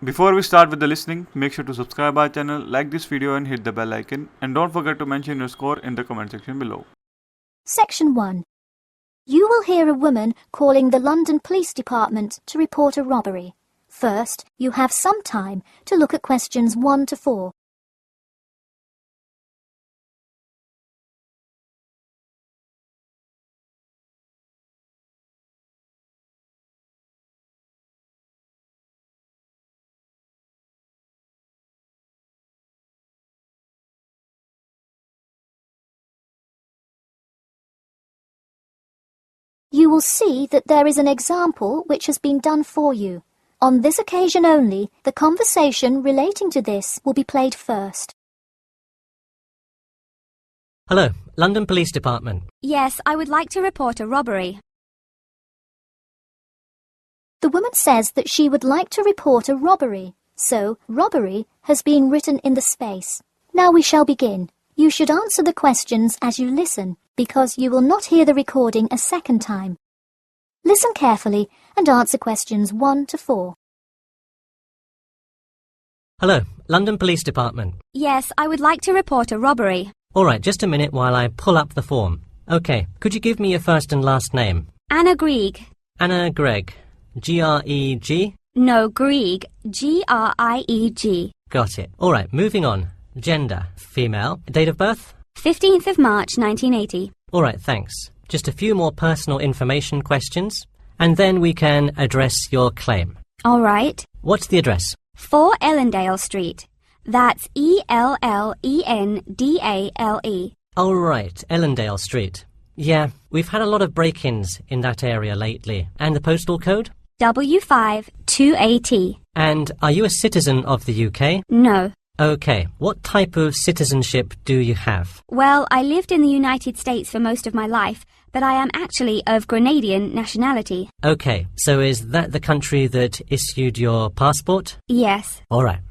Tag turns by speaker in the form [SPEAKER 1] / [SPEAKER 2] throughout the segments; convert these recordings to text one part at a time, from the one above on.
[SPEAKER 1] Before we start with the listening, make sure to subscribe our channel, like this video and hit the bell icon, and don't forget to mention your score in the comment section below.
[SPEAKER 2] Section 1. You will hear a woman calling the London Police Department to report a robbery. First, you have some time to look at questions 1 to 4. You will see that there is an example which has been done for you. On this occasion only, the conversation relating to this will be played first.
[SPEAKER 3] Hello, London Police Department.
[SPEAKER 4] Yes, I would like to report a robbery.
[SPEAKER 2] The woman says that she would like to report a robbery, so robbery has been written in the space. Now we shall begin. You should answer the questions as you listen, because you will not hear the recording a second time. Listen carefully and answer questions 1 to 4.
[SPEAKER 3] Hello, London Police Department.
[SPEAKER 4] Yes, I would like to report a robbery.
[SPEAKER 3] All right, just a minute while I pull up the form. Okay, could you give me your first and last name?
[SPEAKER 4] Anna Grieg.
[SPEAKER 3] Anna Gregg. G-R-E-G?
[SPEAKER 4] No, Grieg. G-R-I-E-G.
[SPEAKER 3] Got it. All right, moving on. Gender, female. Date of birth?
[SPEAKER 4] 15th of March, 1980.
[SPEAKER 3] All right, thanks. Just a few more personal information questions, and then we can address your claim.
[SPEAKER 4] All right.
[SPEAKER 3] What's the address?
[SPEAKER 4] 4 Ellendale Street. That's E-L-L-E-N-D-A-L-E.
[SPEAKER 3] All right, Ellendale Street. Yeah, we've had a lot of break-ins in that area lately. And the postal code?
[SPEAKER 4] W5 2AT.
[SPEAKER 3] And are you a citizen of the UK?
[SPEAKER 4] No.
[SPEAKER 3] Okay, what type of citizenship do you have?
[SPEAKER 4] Well, I lived in the United States for most of my life, but I am actually of Grenadian nationality.
[SPEAKER 3] Okay, so is that the country that issued your passport?
[SPEAKER 4] Yes.
[SPEAKER 3] All right.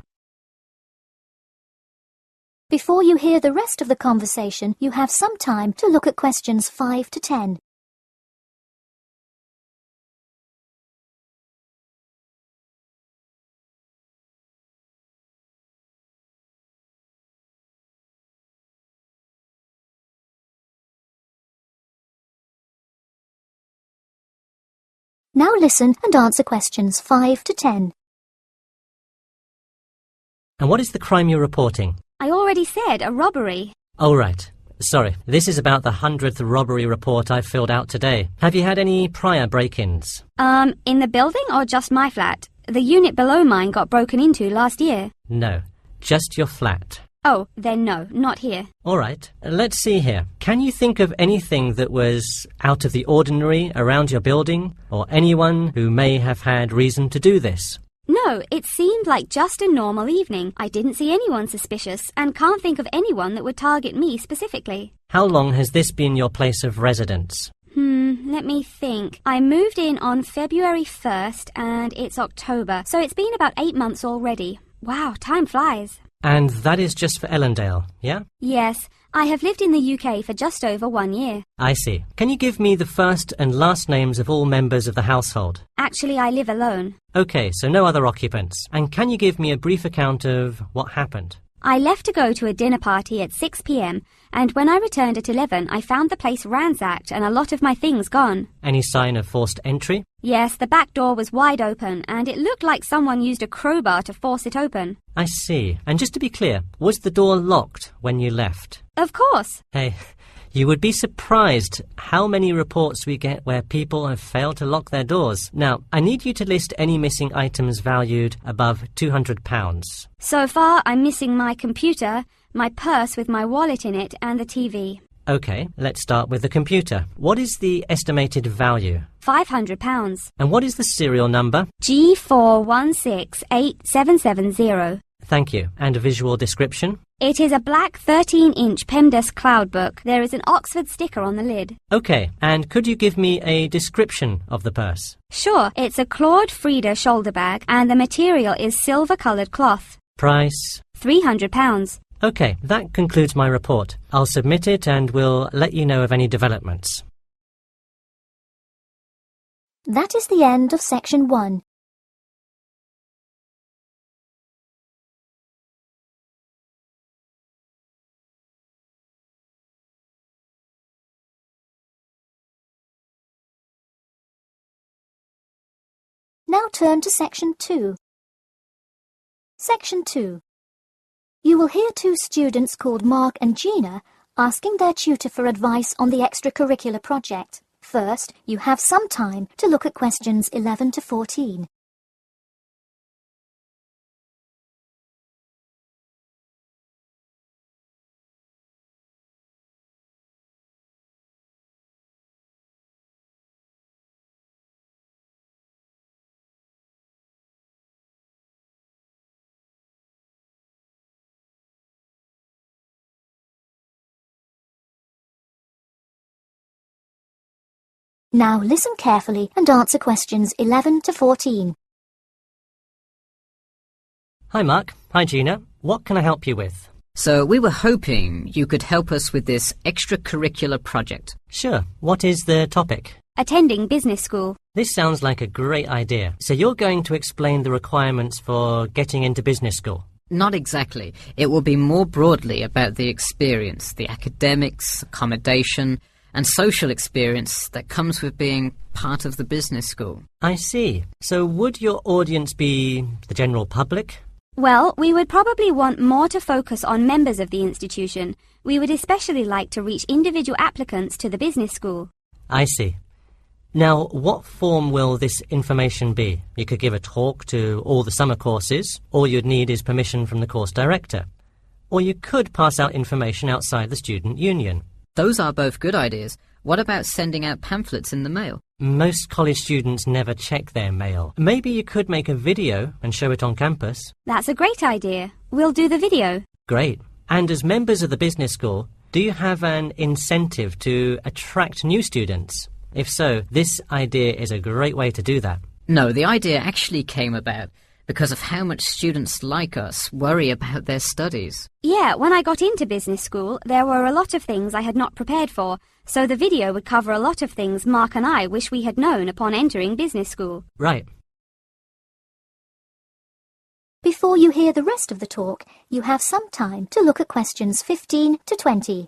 [SPEAKER 2] Before you hear the rest of the conversation, you have some time to look at questions 5 to 10. Now listen and answer questions 5 to 10.
[SPEAKER 3] And what is the crime you're reporting?
[SPEAKER 4] I already said a robbery.
[SPEAKER 3] Oh, right. Sorry, this is about the 100th robbery report I filled out today. Have you had any prior break-ins?
[SPEAKER 4] In the building or just my flat? The unit below mine got broken into last year.
[SPEAKER 3] No, just your flat.
[SPEAKER 4] Oh, then no, not here.
[SPEAKER 3] All right, let's see here. Can you think of anything that was out of the ordinary around your building, or anyone who may have had reason to do this?
[SPEAKER 4] No, it seemed like just a normal evening. I didn't see anyone suspicious and can't think of anyone that would target me specifically.
[SPEAKER 3] How long has this been your place of residence?
[SPEAKER 4] Let me think. I moved in on February 1st and it's October, so it's been about 8 months already. Wow, time flies.
[SPEAKER 3] And that is just for Ellendale, yeah?
[SPEAKER 4] Yes, I have lived in the UK for just over 1 year.
[SPEAKER 3] I see. Can you give me the first and last names of all members of the household?
[SPEAKER 4] Actually, I live alone.
[SPEAKER 3] Okay, so no other occupants. And can you give me a brief account of what happened?
[SPEAKER 4] I left to go to a dinner party at 6 p.m. and when I returned at 11, I found the place ransacked and a lot of my things gone.
[SPEAKER 3] Any sign of forced entry?
[SPEAKER 4] Yes, the back door was wide open and it looked like someone used a crowbar to force it open.
[SPEAKER 3] I see. And just to be clear, was the door locked when you left?
[SPEAKER 4] Of course.
[SPEAKER 3] Hey, you would be surprised how many reports we get where people have failed to lock their doors. Now, I need you to list any missing items valued above £200.
[SPEAKER 4] So far, I'm missing my computer, my purse with my wallet in it, and the TV.
[SPEAKER 3] Okay, let's start with the computer. What is the estimated value?
[SPEAKER 4] £500.
[SPEAKER 3] And what is the serial number?
[SPEAKER 4] G41687770.
[SPEAKER 3] Thank you. And a visual description?
[SPEAKER 4] It is a black 13-inch PEMDAS cloud book. There is an Oxford sticker on the lid.
[SPEAKER 3] Okay, and could you give me a description of the purse?
[SPEAKER 4] Sure, it's a Claude Frieda shoulder bag and the material is silver-coloured cloth.
[SPEAKER 3] Price?
[SPEAKER 4] £300.
[SPEAKER 3] Okay, that concludes my report. I'll submit it and we'll let you know of any developments.
[SPEAKER 2] That is the end of section 1. Now turn to Section 2. Section 2. You will hear two students called Mark and Gina asking their tutor for advice on the extracurricular project. First, you have some time to look at questions 11 to 14. Now listen carefully and answer questions 11 to 14.
[SPEAKER 3] Hi Mark. Hi Gina. What can I help you with?
[SPEAKER 5] So we were hoping you could help us with this extracurricular project.
[SPEAKER 3] Sure. What is the topic?
[SPEAKER 4] Attending business school.
[SPEAKER 3] This sounds like a great idea. So you're going to explain the requirements for getting into business school?
[SPEAKER 5] Not exactly. It will be more broadly about the experience, the academics, accommodation, and social experience that comes with being part of the business school.
[SPEAKER 3] I see. So would your audience be the general public?
[SPEAKER 4] Well, we would probably want more to focus on members of the institution. We would especially like to reach individual applicants to the business school.
[SPEAKER 3] I see. Now, what form will this information be? You could give a talk to all the summer courses. All you'd need is permission from the course director. Or you could pass out information outside the student union.
[SPEAKER 5] Those are both good ideas. What about sending out pamphlets in the mail?
[SPEAKER 3] Most college students never check their mail. Maybe you could make a video and show it on campus.
[SPEAKER 4] That's a great idea. We'll do the video.
[SPEAKER 3] Great. And as members of the business school, do you have an incentive to attract new students? If so, this idea is a great way to do that.
[SPEAKER 5] No, the idea actually came about because of how much students like us worry about their studies.
[SPEAKER 4] Yeah, when I got into business school, there were a lot of things I had not prepared for, so the video would cover a lot of things Mark and I wish we had known upon entering business school.
[SPEAKER 3] Right.
[SPEAKER 2] Before you hear the rest of the talk, you have some time to look at questions 15 to 20.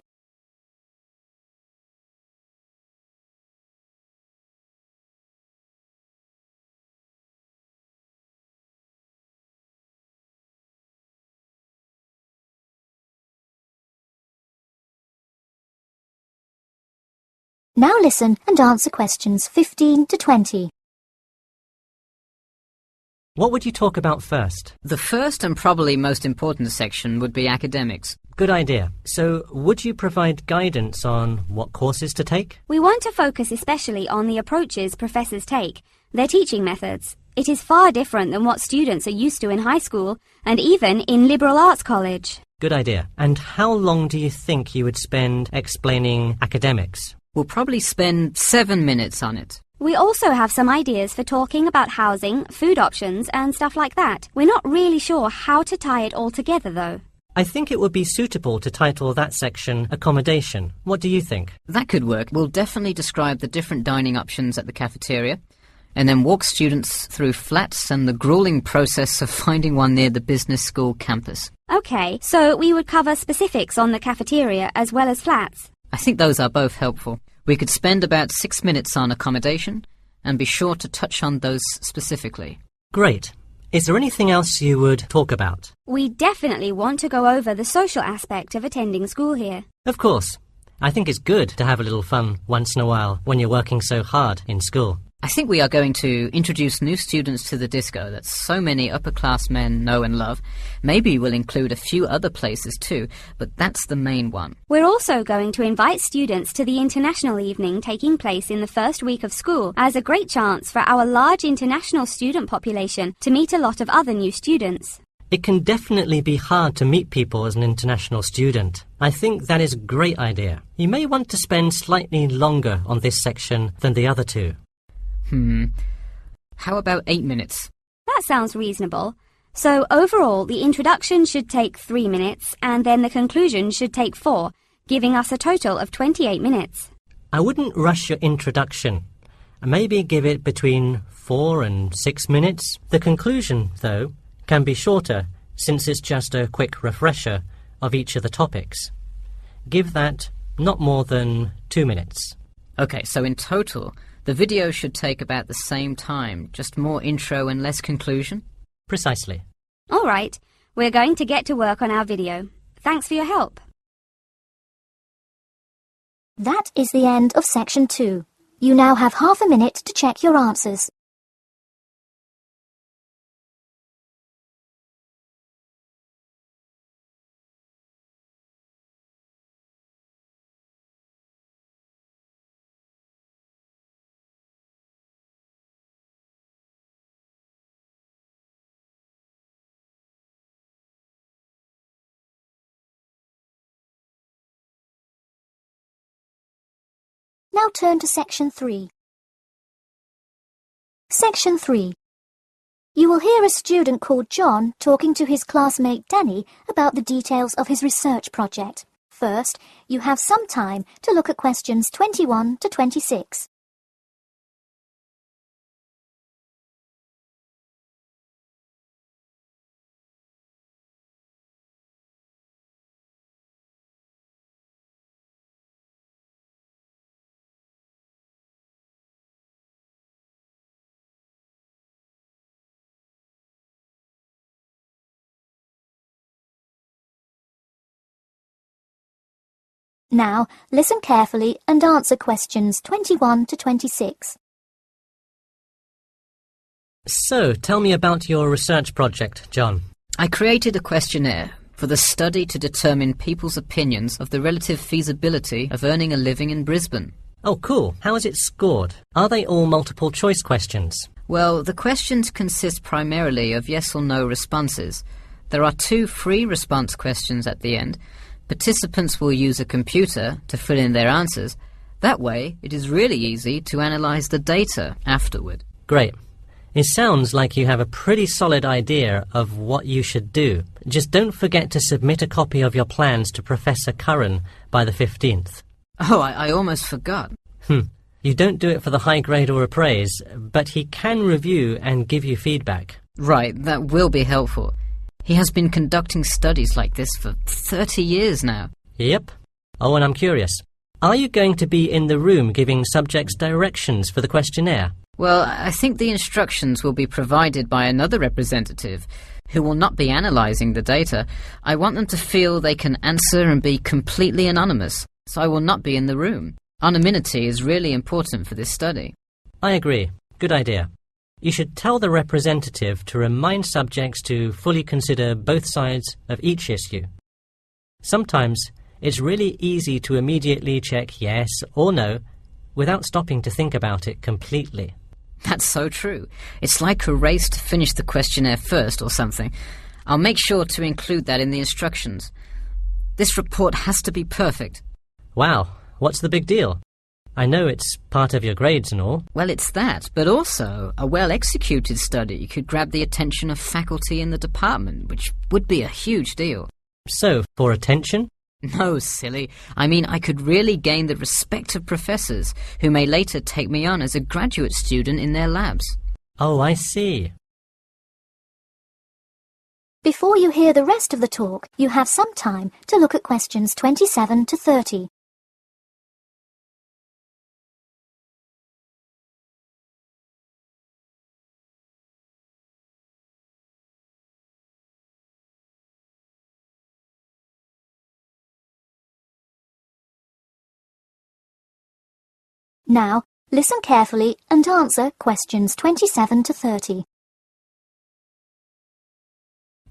[SPEAKER 2] Now listen and answer questions 15 to 20.
[SPEAKER 3] What would you talk about first?
[SPEAKER 5] The first and probably most important section would be academics.
[SPEAKER 3] Good idea. So, would you provide guidance on what courses to take?
[SPEAKER 4] We want to focus especially on the approaches professors take, their teaching methods. It is far different than what students are used to in high school and even in liberal arts college.
[SPEAKER 3] Good idea. And how long do you think you would spend explaining academics?
[SPEAKER 5] We'll probably spend 7 minutes on it.
[SPEAKER 4] We also have some ideas for talking about housing, food options and stuff like that. We're not really sure how to tie it all together though.
[SPEAKER 3] I think it would be suitable to title that section Accommodation. What do you think?
[SPEAKER 5] That could work. We'll definitely describe the different dining options at the cafeteria and then walk students through flats and the grueling process of finding one near the business school campus.
[SPEAKER 4] Okay, so we would cover specifics on the cafeteria as well as flats.
[SPEAKER 5] I think those are both helpful. We could spend about 6 minutes on accommodation and be sure to touch on those specifically.
[SPEAKER 3] Great. Is there anything else you would talk about?
[SPEAKER 4] We definitely want to go over the social aspect of attending school here.
[SPEAKER 3] Of course. I think it's good to have a little fun once in a while when you're working so hard in school.
[SPEAKER 5] I think we are going to introduce new students to the disco that so many upper-class men know and love. Maybe we'll include a few other places too, but that's the main one.
[SPEAKER 4] We're also going to invite students to the international evening taking place in the first week of school as a great chance for our large international student population to meet a lot of other new students.
[SPEAKER 3] It can definitely be hard to meet people as an international student. I think that is a great idea. You may want to spend slightly longer on this section than the other two.
[SPEAKER 5] How about 8 minutes?
[SPEAKER 4] That sounds reasonable. So overall, the introduction should take 3 minutes and then the conclusion should take 4, giving us a total of 28 minutes.
[SPEAKER 3] I wouldn't rush your introduction. Maybe give it between 4 and 6 minutes. The conclusion, though, can be shorter since it's just a quick refresher of each of the topics. Give that not more than 2 minutes.
[SPEAKER 5] Okay, so in total, The video should take about the same time, just more intro and less conclusion.
[SPEAKER 3] Precisely.
[SPEAKER 4] All right, we're going to get to work on our video. Thanks for your help.
[SPEAKER 2] That is the end of section 2. You now have half a minute to check your answers. Now turn to section 3. Section 3. You will hear a student called John talking to his classmate Danny about the details of his research project. First, you have some time to look at questions 21 to 26. Now, listen carefully and answer questions 21 to 26.
[SPEAKER 3] So, tell me about your research project, John.
[SPEAKER 5] I created a questionnaire for the study to determine people's opinions of the relative feasibility of earning a living in Brisbane.
[SPEAKER 3] Oh, cool. How is it scored? Are they all multiple choice questions?
[SPEAKER 5] Well, the questions consist primarily of yes or no responses. There are 2 free response questions at the end. Participants will use a computer to fill in their answers. That way, it is really easy to analyse the data afterward.
[SPEAKER 3] Great. It sounds like you have a pretty solid idea of what you should do. Just don't forget to submit a copy of your plans to Professor Curran by the 15th.
[SPEAKER 5] Oh, I almost forgot.
[SPEAKER 3] You don't do it for the high grade or a praise, but he can review and give you feedback.
[SPEAKER 5] Right, that will be helpful. He has been conducting studies like this for 30 years now.
[SPEAKER 3] Yep. Oh, and I'm curious. Are you going to be in the room giving subjects directions for the questionnaire?
[SPEAKER 5] Well, I think the instructions will be provided by another representative who will not be analysing the data. I want them to feel they can answer and be completely anonymous, so I will not be in the room. Anonymity is really important for this study.
[SPEAKER 3] I agree. Good idea. You should tell the representative to remind subjects to fully consider both sides of each issue. Sometimes it's really easy to immediately check yes or no without stopping to think about it completely.
[SPEAKER 5] That's so true. It's like a race to finish the questionnaire first or something. I'll make sure to include that in the instructions. This report has to be perfect.
[SPEAKER 3] Wow, what's the big deal? I know it's part of your grades and all.
[SPEAKER 5] Well, it's that, but also a well-executed study could grab the attention of faculty in the department, which would be a huge deal.
[SPEAKER 3] So, for attention?
[SPEAKER 5] No, silly. I mean, I could really gain the respect of professors, who may later take me on as a graduate student in their labs.
[SPEAKER 3] Oh, I see.
[SPEAKER 2] Before you hear the rest of the talk, you have some time to look at questions 27 to 30. Now, listen carefully and answer questions 27 to 30.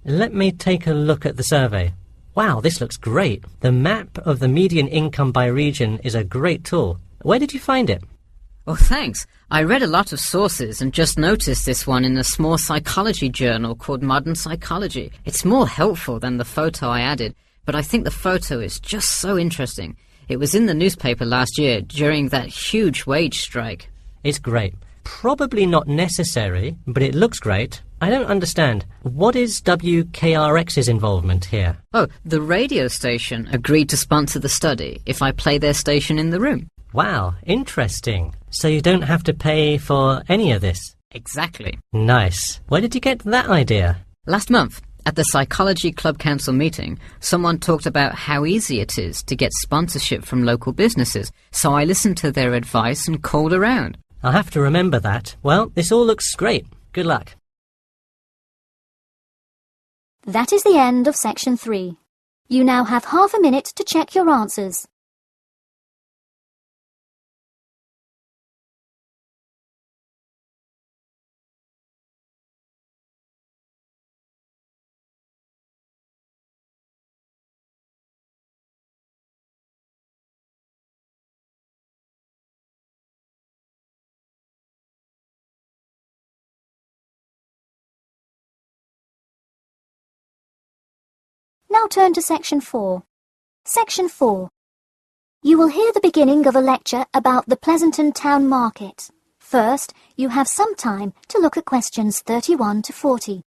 [SPEAKER 3] Let me take a look at the survey. Wow, this looks great. The map of the median income by region is a great tool. Where did you find it?
[SPEAKER 5] Oh, thanks. I read a lot of sources and just noticed this one in a small psychology journal called Modern Psychology. It's more helpful than the photo I added, but I think the photo is just so interesting. It was in the newspaper last year during that huge wage strike.
[SPEAKER 3] It's great. Probably not necessary, but it looks great. I don't understand. What is WKRX's involvement here?
[SPEAKER 5] Oh, the radio station agreed to sponsor the study if I play their station in the room.
[SPEAKER 3] Wow, interesting. So you don't have to pay for any of this?
[SPEAKER 5] Exactly.
[SPEAKER 3] Nice. Where did you get that idea?
[SPEAKER 5] Last month, at the Psychology Club Council meeting, someone talked about how easy it is to get sponsorship from local businesses, so I listened to their advice and called around.
[SPEAKER 3] I'll have to remember that. Well, this all looks great. Good luck.
[SPEAKER 2] That is the end of section 3. You now have half a minute to check your answers. Now turn to section 4. Section 4. You will hear the beginning of a lecture about the Pleasanton Town Market. First, you have some time to look at questions 31 to 40.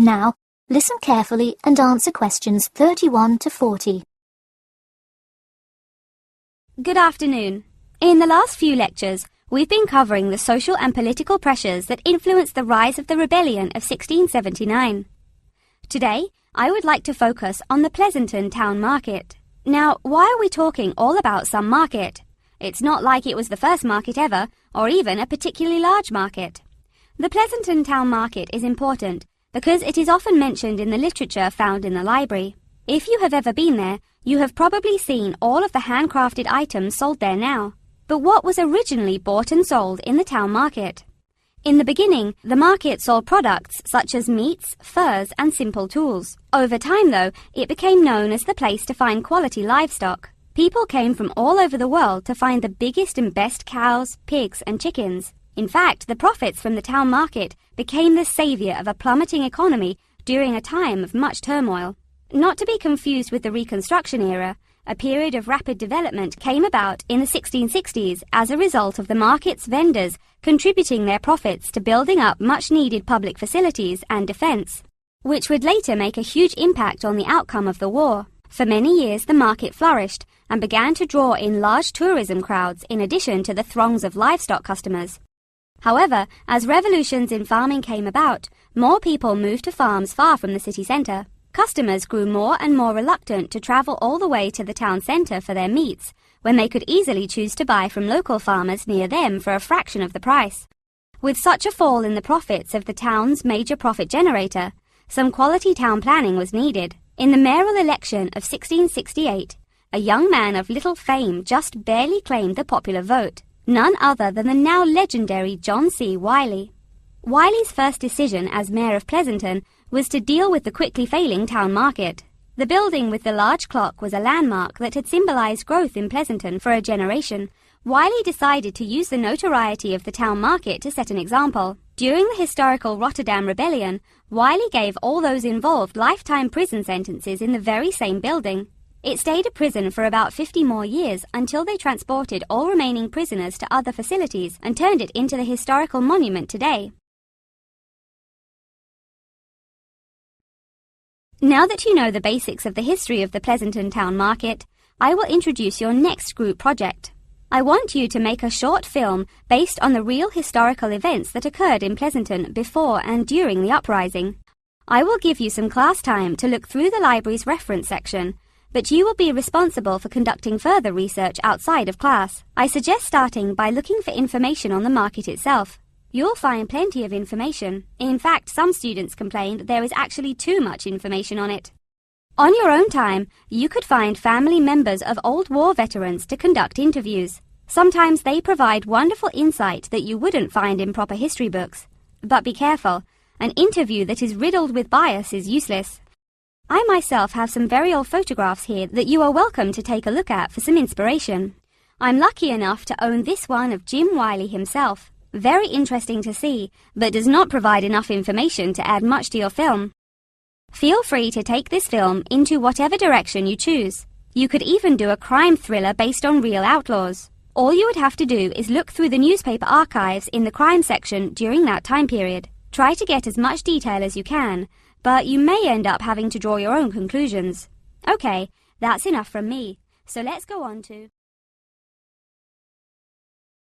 [SPEAKER 2] Now, listen carefully and answer questions 31 to 40.
[SPEAKER 4] Good afternoon. In the last few lectures, we've been covering the social and political pressures that influenced the rise of the rebellion of 1679. Today, I would like to focus on the Pleasanton Town Market. Now, why are we talking all about some market? It's not like it was the first market ever, or even a particularly large market. The Pleasanton Town Market is important because it is often mentioned in the literature found in the library. If you have ever been there, you have probably seen all of the handcrafted items sold there now. But what was originally bought and sold in the town market? In the beginning, the market sold products such as meats, furs, and simple tools. Over time, though, it became known as the place to find quality livestock. People came from all over the world to find the biggest and best cows, pigs, and chickens. In fact, the profits from the town market became the savior of a plummeting economy during a time of much turmoil. Not to be confused with the Reconstruction era, a period of rapid development came about in the 1660s as a result of the market's vendors contributing their profits to building up much-needed public facilities and defense, which would later make a huge impact on the outcome of the war. For many years, the market flourished and began to draw in large tourism crowds in addition to the throngs of livestock customers. However, as revolutions in farming came about, more people moved to farms far from the city centre. Customers grew more and more reluctant to travel all the way to the town centre for their meats, when they could easily choose to buy from local farmers near them for a fraction of the price. With such a fall in the profits of the town's major profit generator, some quality town planning was needed. In the mayoral election of 1668, a young man of little fame just barely claimed the popular vote. None other than the now legendary John C. Wiley. Wiley's first decision as mayor of Pleasanton was to deal with the quickly failing town market. The building with the large clock was a landmark that had symbolized growth in Pleasanton for a generation. Wiley decided to use the notoriety of the town market to set an example. During the historical Rotterdam Rebellion, Wiley gave all those involved lifetime prison sentences in the very same building. It stayed a prison for about 50 more years until they transported all remaining prisoners to other facilities and turned it into the historical monument today. Now that you know the basics of the history of the Pleasanton Town Market, I will introduce your next group project. I want you to make a short film based on the real historical events that occurred in Pleasanton before and during the uprising. I will give you some class time to look through the library's reference section, but you will be responsible for conducting further research outside of class. I suggest starting by looking for information on the market itself. You'll find plenty of information. In fact, some students complained there is actually too much information on it. On your own time, you could find family members of old war veterans to conduct interviews. Sometimes they provide wonderful insight that you wouldn't find in proper history books. But be careful, an interview that is riddled with bias is useless. I myself have some very old photographs here that you are welcome to take a look at for some inspiration. I'm lucky enough to own this one of Jim Wiley himself. Very interesting to see, but does not provide enough information to add much to your film. Feel free to take this film into whatever direction you choose. You could even do a crime thriller based on real outlaws. All you would have to do is look through the newspaper archives in the crime section during that time period. Try to get as much detail as you can, but you may end up having to draw your own conclusions. Okay, that's enough from me. So let's go on to...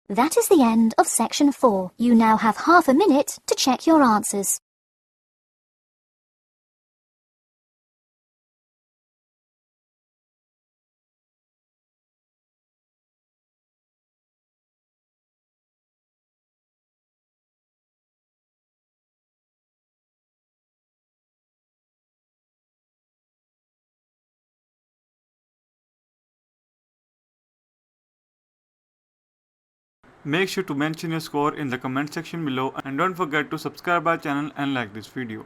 [SPEAKER 2] That is the end of section 4. You now have half a minute to check your answers.
[SPEAKER 1] Make sure to mention your score in the comment section below and don't forget to subscribe our channel and like this video.